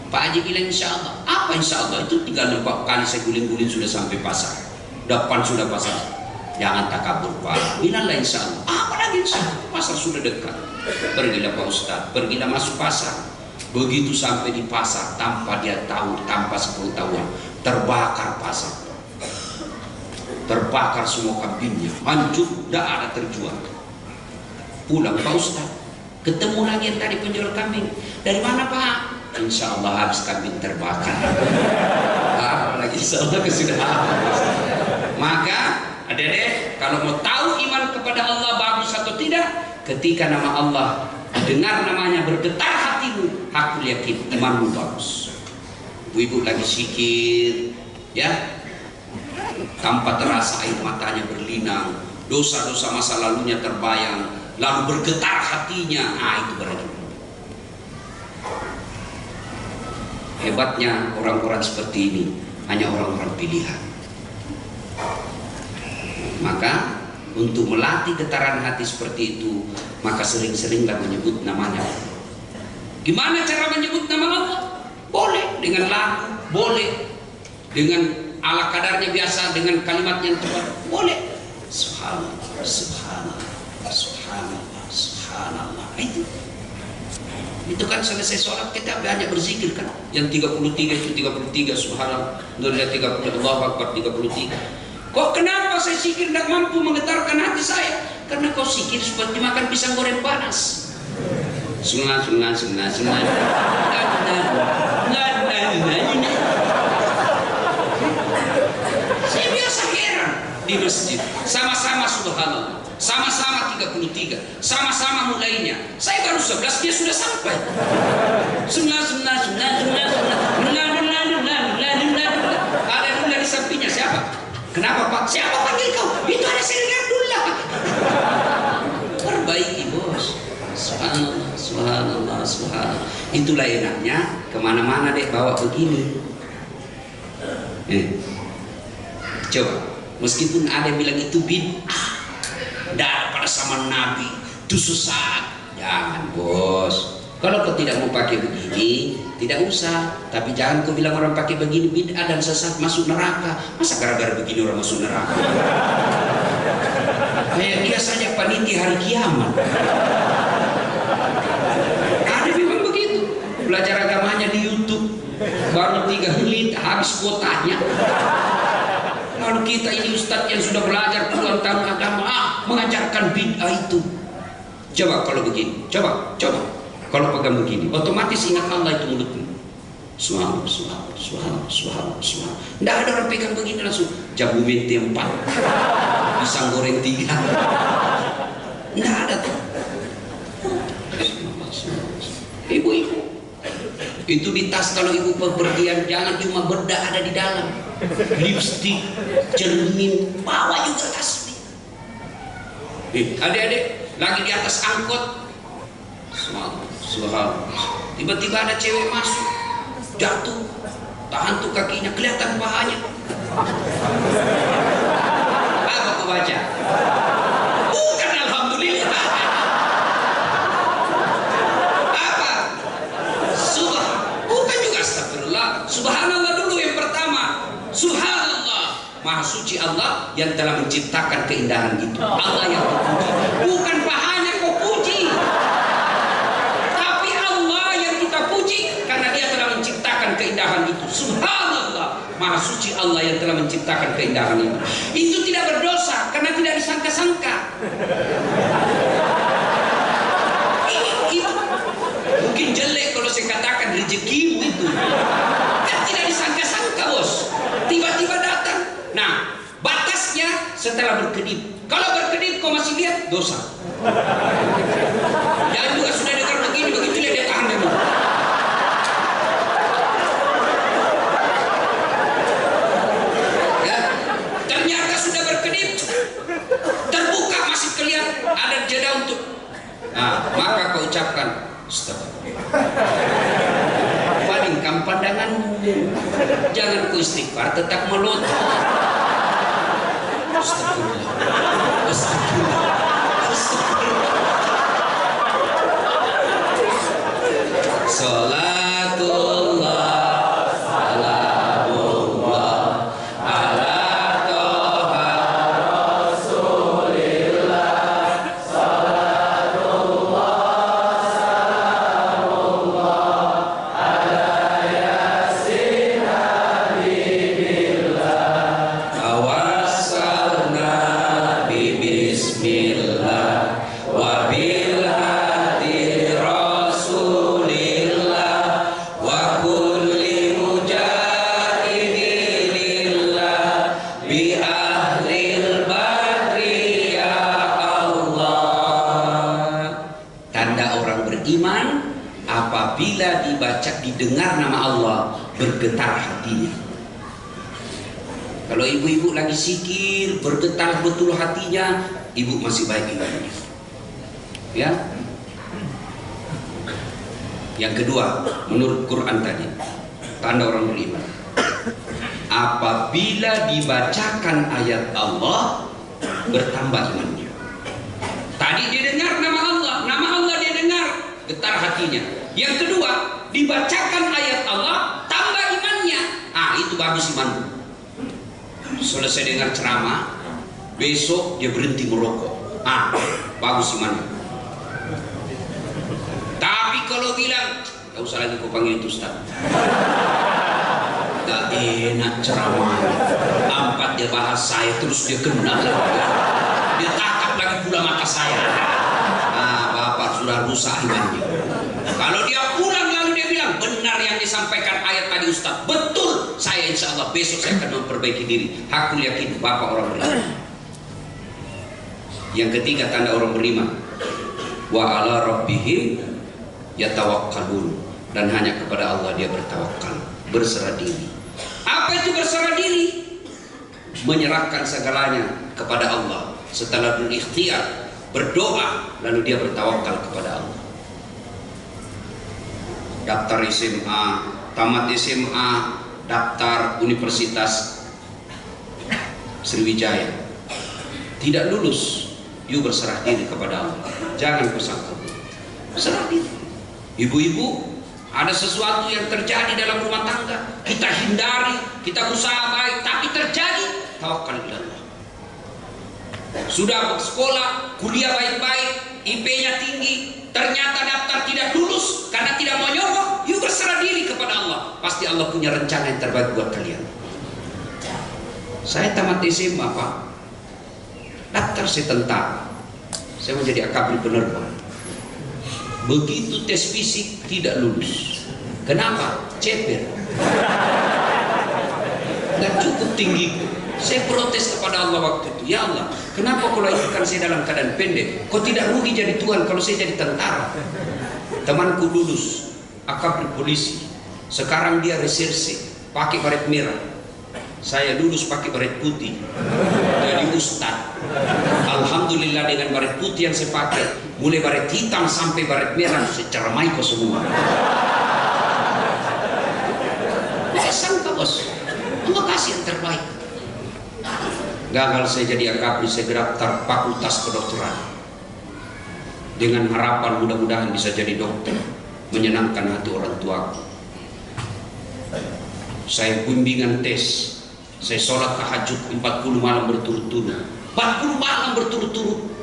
Pak Haji bilang insya Allah. Apa insya Allah? Itu 3-4 kali saya guling-guling sudah sampai pasar, depan sudah pasar. Jangan takabur Pak. Bilanglah insya Allah. Apa lagi insya Allah? Pasar sudah dekat. Pergilah Pak Ustadz, pergilah masuk pasar. Begitu sampai di pasar, tanpa dia tahu, tanpa sepengetahuan, terbakar pasar, terbakar semua kambingnya, hancur, tidak ada terjual. Pulang Pak Ustadz, ketemu lagi yang tadi penjual kambing. Dari mana Pak? Insya Allah habis kambing terbakar. Lagi insya Allah sudah habis. Maka adik-adik, kalau mau tahu iman kepada Allah bagus atau tidak, ketika nama Allah dengar namanya bergetar hatimu, aku yakin imanmu bagus. Ibu lagi zikir, ya, tanpa terasa air matanya berlinang, dosa-dosa masa lalunya terbayang, lalu bergetar hatinya. Itu berarti hebatnya orang-orang seperti ini hanya orang-orang pilihan. Maka untuk melatih getaran hati seperti itu, maka sering-seringlah menyebut namanya. Gimana cara menyebut nama Allah? Boleh dengan lagu, boleh dengan ala kadarnya biasa, dengan kalimat yang tepat, boleh. Subhanallah, subhanallah, subhanallah, subhanallah. Itu kan selesai sholat kita banyak berzikir kan. Yang 33 itu 33 subhanallah, 30 Allahu Akbar 33. Kok kenapa saya zikir tidak mampu menggetarkan hati saya? Karena kau zikir seperti makan pisang goreng panas. Saya biasa heran di masjid. Sama-sama subhanallah, sama-sama 33, sama-sama mulainya. Saya baru 11, dia sudah sampai. Ada Dullah di sampingnya. Siapa? Kenapa Pak? Siapa panggil kau? Itu ada seringan Dullah. Perbaiki bos. Subhanallah, subhanallah, subhanallah. Itulah enaknya kemana-mana dek bawa begini. Coba, meskipun ada yang bilang itu bid'ah, tidak pada zaman Nabi, itu sesat. Jangan bos. Kalau kau tidak mau pakai begini, tidak usah. Tapi jangan kau bilang orang pakai begini bid'ah dan sesat masuk neraka. Masa gara-gara begini orang masuk neraka? Kayak dia saja panitia hari kiamat. Ada memang begitu. Belajar agamanya di YouTube, baru 3 menit habis kuotanya. Lalu kita ini ustadz yang sudah belajar puluhan tahun agama, mengajarkan bid'ah itu. Coba kalau begini, coba. Kalau pegang begini, otomatis ingat Allah itu mulutmu. Subhanallah, subhanallah, subhanallah, subhanallah, subhanallah. Tidak ada orang pegang begini langsung jabu mente 4, pisang goreng 3. Tidak ada tuh. Ibu-ibu, itu di tas kalau ibu bepergian jangan cuma bedak ada di dalam. Lipstik, cermin, bawa juga tasbih. Adik-adik lagi di atas angkot, subhanallah, tiba-tiba ada cewek masuk, jatuh, tahan tuh kakinya, kelihatan pahanya. Apa kau baca? Bukan alhamdulillah. Apa? Bukan juga astagfirullah. Subhanallah dulu yang pertama. Subhanallah, maha suci Allah yang telah menciptakan keindahan itu. Allah yang kau puji, bukan pahanya kau puji, tapi Allah yang kita puji karena dia telah menciptakan keindahan itu. Subhanallah, maha suci Allah yang telah menciptakan keindahan itu. Itu tidak berdosa karena tidak disangka-sangka. Itu mungkin jelek kalau saya katakan rezekimu itu. Kan tidak disangka-sangka bos. Tiba-tiba datang. Nah, batasnya setelah berkedip. Kalau berkedip kau masih lihat, dosa. Jangan juga sudah dengar begini, begitu dia tahan dulu. Ya, ternyata sudah berkedip, terbuka masih kelihatan ada jeda untuk. Nah, maka kau ucapkan, palingkan pandanganmu, jangan ku istighfar, tetap melotot. Astagfirullah, astagfirullah, astagfirullah. Salatullah, salamullah ala toha rasulillah. Salatullah, salamullah ala yasin habibillah. Tawassalna bismillah wa bil hadi rasulillah wa kulli mujahidin lillah bi ahlil badri ya Allah. Tanda orang beriman apabila didengar nama Allah bergetar hatinya. Kalau ibu-ibu lagi zikir bergetar betul hatinya, ibu masih baik imannya. Ya. Yang kedua, menurut Quran tadi, tanda orang beriman. Apabila dibacakan ayat Allah, bertambah imannya. Tadi dia dengar nama Allah dia dengar, getar hatinya. Yang kedua, dibacakan ayat Allah, tambah imannya. Itu bagus imanmu. Selesai dengar ceramah, besok dia berhenti merokok. Bagus imanmu. Tapi kalau bilang, gak usah lagi kau panggil itu Ustaz, gak enak ceramahnya, ampat dia bahas saya terus dia kenal lagi, dia tatap lagi pula mata saya. Bapak sudah rusak imannya. Kalau dia pulang lalu dia bilang, benar yang disampaikan ayat tadi Ustaz, betul, saya insya Allah besok saya akan memperbaiki diri. Aku yakin Bapak orang beriman. Yang ketiga tanda orang beriman, wa ala rabbihim yatawakkalun, dan hanya kepada Allah dia bertawakal, berserah diri. Apa itu berserah diri? Menyerahkan segalanya kepada Allah. Setelah berikhtiar, berdoa, lalu dia bertawakal kepada Allah. Daftar SMA, tamat SMA, daftar Universitas Sriwijaya, tidak lulus, you berserah diri kepada Allah. Jangan bersangka, berserah diri. Ibu-ibu, ada sesuatu yang terjadi dalam rumah tangga, kita hindari, kita usaha baik, tapi terjadi, tawakal kepada Allah. Sudah sekolah, kuliah baik-baik, IP-nya tinggi, ternyata daftar tidak lulus karena tidak mau nyogok, you berserah diri kepada Allah. Pasti Allah punya rencana yang terbaik buat kalian. Saya tamat SMA Pak, daftar saya tentara, saya menjadi akabri penerbang. Begitu tes fisik tidak lulus. Kenapa? Ceper. Gak cukup tinggiku. Saya protes kepada Allah waktu itu. Ya Allah, kenapa kau lahirkan saya dalam keadaan pendek? Kau tidak rugi jadi Tuhan kalau saya jadi tentara. Temanku lulus akabri polisi, sekarang dia reserse pakai baret merah. Saya lulus pakai baret putih, jadi ustad. Alhamdulillah dengan baret putih yang saya pakai, mulai baret hitam sampai baret merah, secara maiko semua. Saya sangka bos, Allah kasih yang terbaik. Gagal saya jadi akabri, saya daftar fakultas kedokteran dengan harapan mudah-mudahan bisa jadi dokter, menyenangkan hati orang tuaku. Saya bimbingan tes, saya sholat tahajud 40 malam berturut-turut, 40 malam berturut-turut.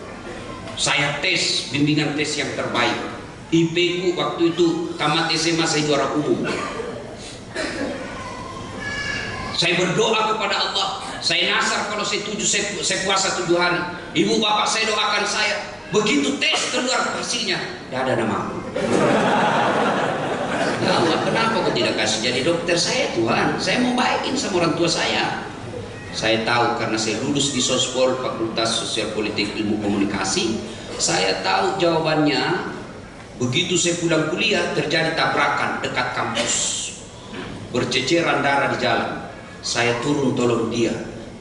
Saya tes, bimbingan tes yang terbaik. IP ku waktu itu tamat SMA saya juara umum. Saya berdoa kepada Allah, saya nasar kalau saya puasa 7 hari. Ibu bapak saya doakan saya. Begitu tes keluar hasilnya, tidak ada namaku. Ya Allah, kenapa kau tidak kasih jadi dokter saya Tuhan? Saya mau baikin sama orang tua saya. Saya tahu karena saya lulus di Sospol, Fakultas Sosial Politik Ilmu Komunikasi. Saya tahu jawabannya. Begitu saya pulang kuliah terjadi tabrakan dekat kampus, berceceran darah di jalan. Saya turun tolong dia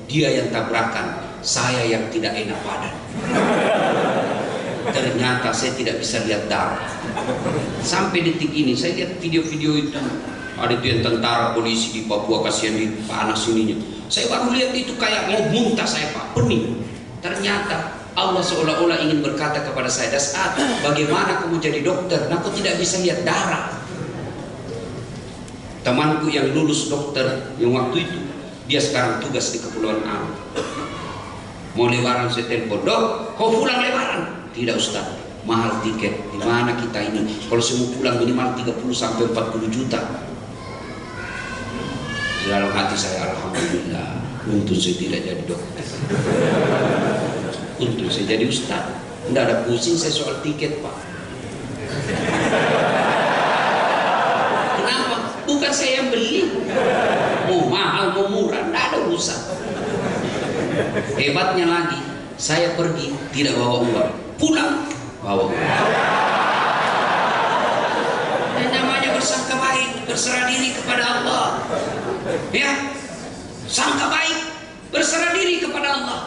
yang tabrakan, saya yang tidak enak badan. Ternyata saya tidak bisa lihat darah. Sampai detik ini saya lihat video-video itu, ada itu yang tentara polisi di Papua kasihan di panas ininya. Saya baru lihat itu kayak mau muntah saya Pak, pening. Ternyata Allah seolah-olah ingin berkata kepada saya, Das'ad, bagaimana kamu jadi dokter? Nah, aku tidak bisa lihat darah. Temanku yang lulus dokter yang waktu itu, dia sekarang tugas di Kepulauan Aru. Mau lebaran saya telepon, dok, kau pulang lebaran? Tidak Ustaz, mahal tiket. Di mana kita ini? Kalau saya mau pulang minimal 30 sampai 40 juta. Dalam hati saya, alhamdulillah, untung saya tidak jadi dokter. Untung saya jadi Ustaz. Tidak ada pusing saya soal tiket Pak. Kenapa? Bukan saya yang beli. Mau mahal, mau murah, tidak ada urusan. Hebatnya lagi, saya pergi tidak bawa uang, pulang bawa uang. Dan namanya bersangka baik, berserah diri kepada Allah. Ya, sangka baik, berserah diri kepada Allah.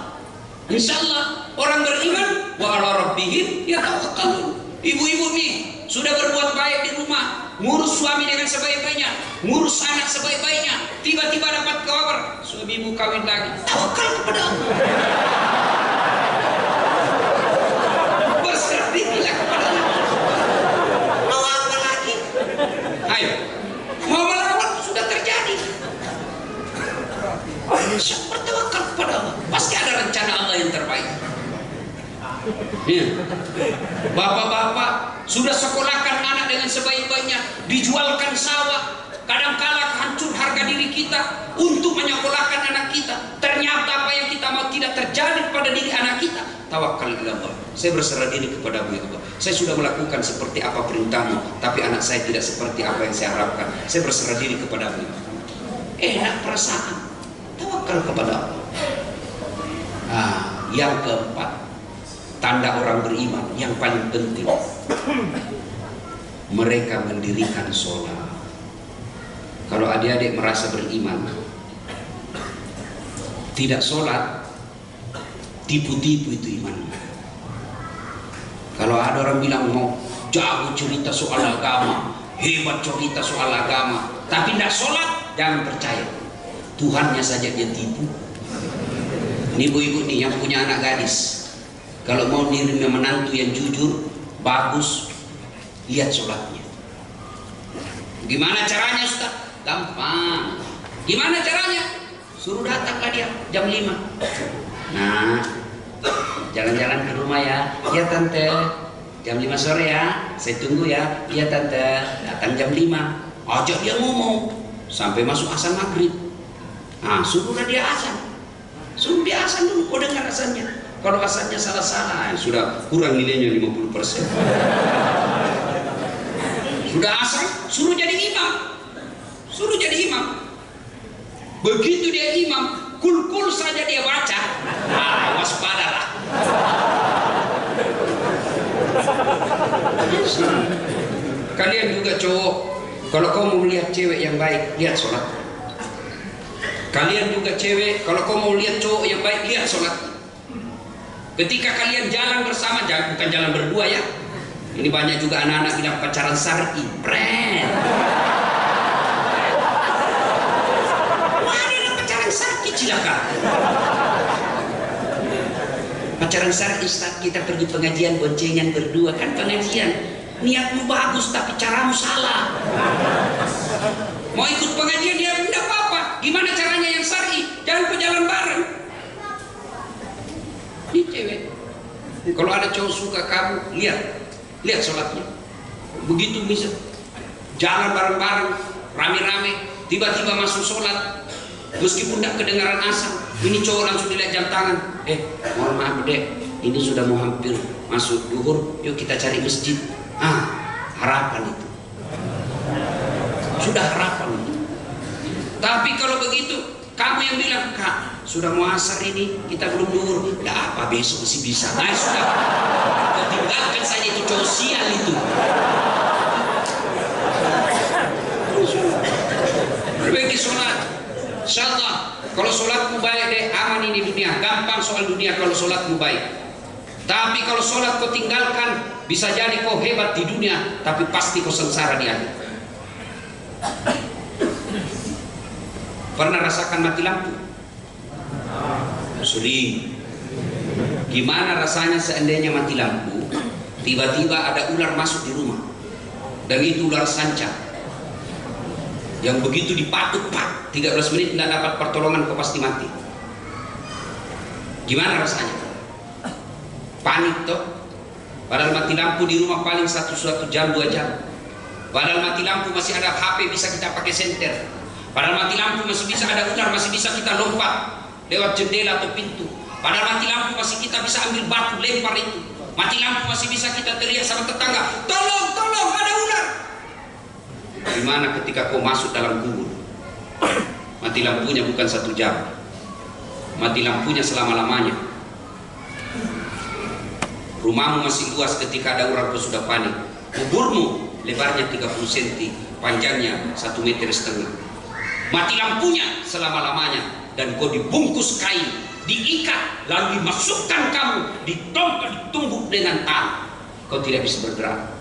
Insya Allah orang beriman, wa ala rabbihim yatawakkalun. Ibu-ibu nih sudah berbuat baik di rumah, ngurus suami dengan sebaik-baiknya, ngurus anak sebaik-baiknya, tiba-tiba dapat kabar suamimu kawin lagi, tawakal kepada Allah. Sudah sekolahkan anak dengan sebaik-baiknya, dijualkan sawah, kadangkala hancur harga diri kita untuk menyekolahkan anak kita. Ternyata apa yang kita mau tidak terjadi pada diri anak kita. Tawakal ilallah. Saya berserah diri kepadamu ya Allah. Saya sudah melakukan seperti apa perintahmu, tapi anak saya tidak seperti apa yang saya harapkan. Saya berserah diri kepadamu ya Allah. Enak perasaan. Tawakal kepada Allah. Yang keempat, tanda orang beriman yang paling penting, mereka mendirikan sholat. Kalau adik-adik merasa beriman, tidak sholat, tipu-tipu itu iman. Kalau ada orang bilang mau jago cerita soal agama, hebat cerita soal agama, tapi tidak sholat, jangan percaya. Tuhannya saja dia tipu. Ini ibu-ibu nih yang punya anak gadis, kalau mau nirimnya menantu yang jujur, bagus, lihat sholatnya. Gimana caranya Ustaz? Gampang. Gimana caranya? Suruh datanglah dia jam 5. Nah, jalan-jalan ke rumah ya. Ya tante, jam 5 sore ya. Saya tunggu ya. Ya tante, datang jam 5. Ajak dia ngomong sampai masuk azan maghrib. Nah, suruhlah dia azan. Suruh dia azan dulu, kau dengar azannya. Kalau azannya salah-salah, sudah kurang nilainya 50%. Sudah azan, suruh jadi imam. Suruh jadi imam. Begitu dia imam, kul-kul saja dia baca, waspadalah. Kalian juga cowok, kalau kau mau melihat cewek yang baik, lihat sholat. Kalian juga cewek, kalau kau mau lihat cowok yang baik, lihat sholat. Ketika kalian jalan bersama, bukan jalan berdua ya. Ini banyak juga anak-anak bilang pacaran syar'i, pren. Silakan. Pacaran syar'i, kita pergi pengajian boncengan berdua, kan pengajian. Niatmu bagus tapi caramu salah. Mau ikut pengajian dia tidak apa-apa. Gimana caranya yang syar'i? Jangan berjalan bareng. Ini cewek. Kalau ada cowok suka kamu, lihat sholatnya. Begitu bisa jalan bareng-bareng, rame-rame, tiba-tiba masuk sholat. Meskipun tidak kedengaran azan, ini cowok langsung dilihat jam tangan. Mohon maaf dek, ini sudah mau hampir masuk duhur, yuk kita cari masjid. Harapan itu. Sudah harapan itu. Tapi kalau begitu, kamu yang bilang, Kak, sudah mau asar ini, kita belum duhur. Tidak apa, besok masih bisa. Nah sudah, kau tinggalkan saja itu cowok sial itu. Perbaiki sholat. InsyaAllah kalau sholatmu baik deh, aman ini dunia. Gampang soal dunia kalau sholatmu baik. Tapi kalau sholat kau tinggalkan, bisa jadi kau hebat di dunia, tapi pasti kau sengsara di akhir. Pernah rasakan mati lampu? Sering. Gimana rasanya seandainya mati lampu, tiba-tiba ada ular masuk di rumah, dan itu ular sanca yang begitu dipatuk, 13 menit tidak dapat pertolongan, kau pasti mati. Gimana rasanya? Panik toh. Padahal mati lampu di rumah paling satu jam 2 jam. Padahal mati lampu masih ada HP, bisa kita pakai senter. Padahal mati lampu masih bisa ada ular, masih bisa kita lompat lewat jendela atau pintu. Padahal mati lampu masih kita bisa ambil batu lempar itu. Mati lampu masih bisa kita teriak sama tetangga, tolong, tolong, ada ular. Gimana ketika kau masuk dalam kubur? Mati lampunya bukan 1 jam, mati lampunya selama-lamanya. Rumahmu masih luas ketika ada orang kau sudah panik. Kuburmu lebarnya 30 cm, panjangnya 1,5 meter. Mati lampunya selama-lamanya, dan kau dibungkus kain, diikat, lalu dimasukkan kamu, ditumbuk dengan tanah. Kau tidak bisa bergerak.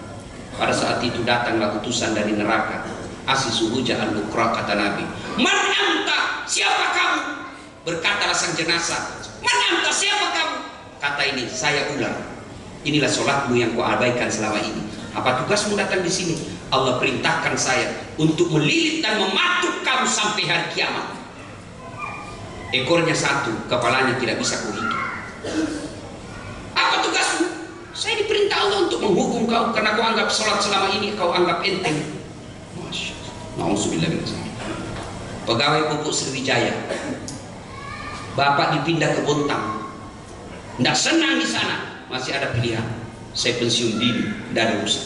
Pada saat itu datanglah utusan dari neraka. Asisuruja al-Nukra, kata Nabi. Man anta, siapa kamu? Berkatalah sang jenazah, man anta, siapa kamu? Kata ini, saya ular. Inilah sholatmu yang kau abaikan selama ini. Apa tugasmu datang di sini? Allah perintahkan saya untuk melilit dan mematuk kamu sampai hari kiamat. Ekornya 1, kepalanya tidak bisa kau hitung. Apa tugasmu? Saya diperintah Allah untuk menghukum kau karena kau anggap sholat selama ini kau anggap enteng. Masya Allah. Nauzubillah min dzalik. Pegawai pupuk Sriwijaya, bapak dipindah ke Bontang, tidak senang di sana, masih ada pilihan. Saya pensiun dini, tidak ada urusan.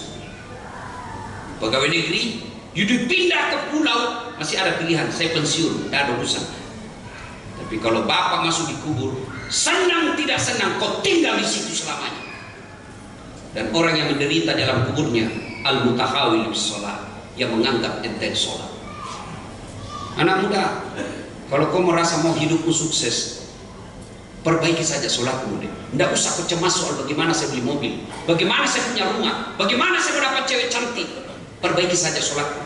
Pegawai negeri, dipindah ke pulau, masih ada pilihan. Saya pensiun, tidak ada urusan. Tapi kalau bapak masuk di kubur, senang tidak senang, kau tinggal di situ selamanya. Dan orang yang menderita dalam kuburnya al-mutahawil bis sholat, yang menganggap enteng sholat. Anak muda, kalau kau merasa mau hidupmu sukses, perbaiki saja sholatmu deh. Tidak usah kau cemas soal bagaimana saya beli mobil, bagaimana saya punya rumah, bagaimana saya mendapat cewek cantik. Perbaiki saja sholatmu.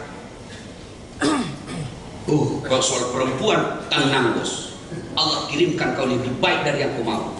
Kalau soal perempuan, tenang bos, Allah kirimkan kau lebih baik dari yang kau mau.